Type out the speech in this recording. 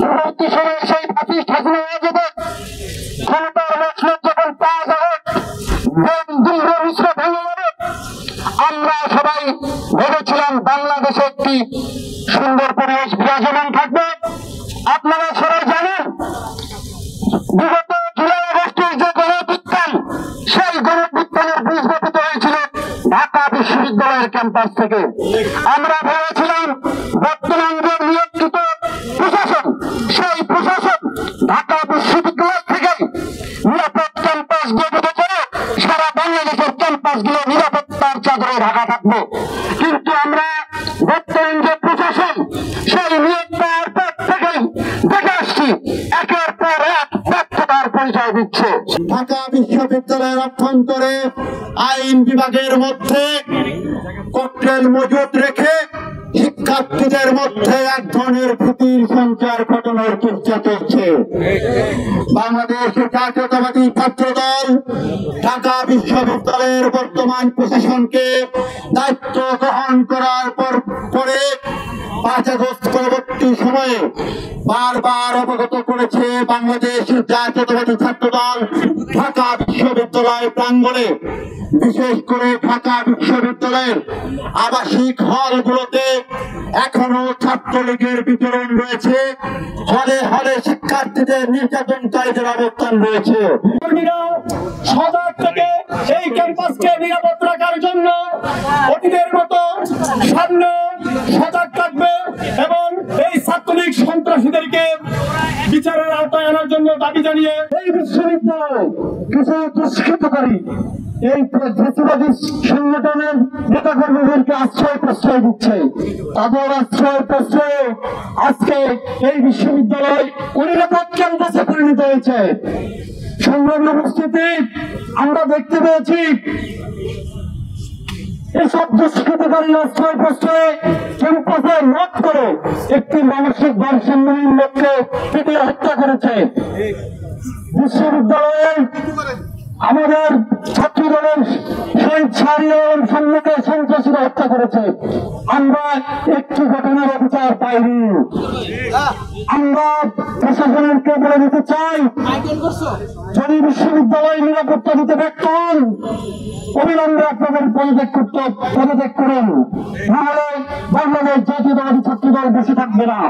পরবর্তী সময়ে সেই ফাঁসিস্ট হাসিনা ক্ষমতার মসনদ যখন পাওয়া যাবে, মিশ্র ভেঙে যাবে, আমরা সবাই ভেবেছিলাম বাংলাদেশে একটি সুন্দর পরিবেশ বিরাজমান থাকবে। আপনারা সবাই জানেন বিগত জুলাই আগস্টের যে গণঅভ্যুত্থান, সেই গণঅভ্যুত্থানের বীজ বপিত হয়েছিল ঢাকা বিশ্ববিদ্যালয়ের ক্যাম্পাস থেকে। আমরা ভেবেছিলাম বর্তমান যে নিয়োজিত প্রশাসন, সেই প্রশাসন ঢাকা বিশ্ববিদ্যালয় থেকে নিরাপদ ক্যাম্পাস গঠিত করে সারা বাংলাদেশের ক্যাম্পাসগুলো নিরাপত্তার চাদরে ঢাকা থাকবে। কিন্তু আমরা বর্তমান যে প্রশাসন, সেই নিয়োগ পাওয়ার পর থেকেই দেখে আসছি একের পর এক ব্যর্থতার পরিচয় দিচ্ছে। ঢাকা বিশ্ববিদ্যালয়ের অভ্যন্তরে আইন বিভাগের মধ্যে ককটেল মজুত রেখে শিক্ষার্থীদের মধ্যে এক ধরনের ভীতির সঞ্চার ঘটানোর চেষ্টা চলছে। বাংলাদেশ জাতীয়তাবাদী ছাত্র দল ঢাকা বিশ্ববিদ্যালয়ের বর্তমান প্রশাসনকে দায়িত্ব গ্রহণ করার পরে 5 আগস্ট পরবর্তী সময়ে বারবার অবগত করেছে বাংলাদেশ জাতীয়তাবাদী ছাত্র দল ঢাকা বিশ্ববিদ্যালয় প্রাঙ্গণে, বিশেষ করে ঢাকা বিশ্ববিদ্যালয়ের আবাসিক হলগুলোতে এখনো ছাত্রলীগের বিতরণ রয়েছে, হলে হলে শিক্ষার্থীদের নির্যাতনকারীদের অবস্থান রয়েছে। সজাগ থেকে এই ক্যাম্পাসকে নিরাপদ রাখার জন্য অতীতের মতো সামনে সজাগ থাকবে এবং এই ছাত্রলীগ সন্ত্রাসীদেরকে বিচারের আওতায় আনার জন্য দাবি জানিয়ে এই বিশ্ববিদ্যালয়ে কিছু দুষ্কৃতকারী এই ফ্যাসিবাদী সংগঠনের নেতাকর্মীদেরকে আশ্রয় প্রশ্রয় দিচ্ছে। তাদের আশ্রয় প্রশ্রয়ে আজকে এই বিশ্ববিদ্যালয় অনিরাপদ ক্যাম্পাসে পরিণত হয়েছে। সংগ্রামী উপস্থিতি, আমরা দেখতে পেয়েছি এসব দুষ্কৃতকারী আশ্রয় প্রশ্রয়ে ক্যাম্পাসে লক করে একটি মানসিক ভারসাম্যহীন লোককে পিটিয়ে হত্যা করেছে। বিশ্ববিদ্যালয়ে আমাদের ছাত্র দলের শহীদ শাহরিয়ার সামনেকে সন্ত্রাসীরা হত্যা করেছে। আমরা একটি ঘটনার বিচার পাইনি। আমরা প্রশাসনকে বলে দিতে চাই, যদি বিশ্ববিদ্যালয় নিরাপত্তা দিতে ব্যর্থ হন, অবিলম্বে আপনাদের পদত্যাগ করুন, নাহলে বাংলাদেশ জাতীয়তাবাদী ছাত্র দল বসে থাকবে না।